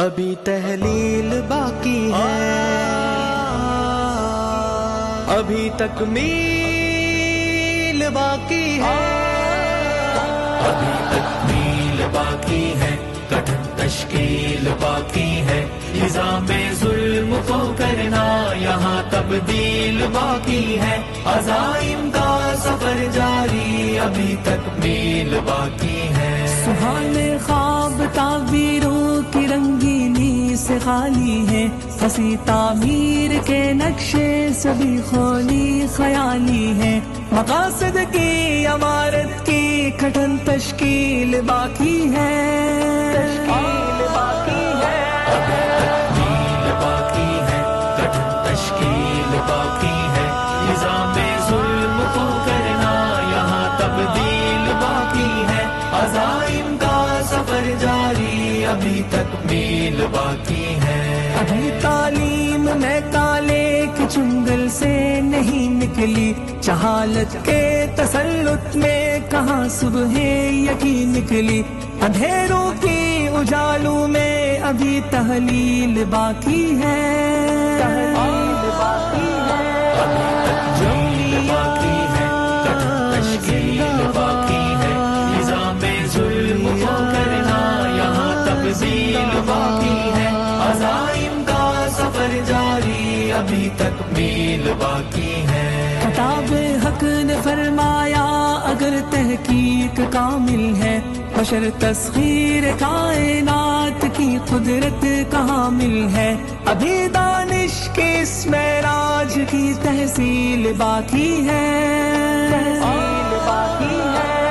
ابھی تحلیل باقی ہے، ابھی تکمیل باقی ہے، ابھی تکمیل باقی ہے، کٹھن تشکیل باقی ہے، نظام ظلم کو کرنا یہاں تبدیل باقی ہے، عزائم کا سفر جاری ابھی تکمیل باقی ہے۔ سہانے خواب تعبیروں کی رنگینی سے خالی ہے، ہنسی تعمیر کے نقشے سبھی کھولی خیالی ہے، مقاصد کی عمارت کی کٹھن تشکیل باقی ہے، تشکیل باقی ہے، ابھی تکمیل باقی ہے، کٹھن تشکیل باقی ہے، نظام ظلم کو کرنا یہاں تبدیل باقی ہے، عزائم کا سفر جاری ابھی تکمیل باقی ہے۔ ابھی تعلیم میں کالے کی چنگل سے نہیں نکلی، جہالت کے تسلط میں کہاں صبح یقین نکلی، اندھیروں کی اجالوں میں ابھی تحلیل باقی ہے، تحلیل باقی ہے، ابھی تکمیل باقی ہے، کٹھن تشکیل باقی ہے، نظام ظلم کو کرنا یہاں تبدیل باقی ہے، عزائم کا سفر جاری ابھی تکمیل باقی ہے۔ خطاب حق نے فرمایا اگر تحقیق کامل ہے، بشر تسخیر کائنات کی قدرت کا حامل ہے، ابھی دانش کی اس معراج کی تحصیل باقی ہے، تحصیل باقی ہے،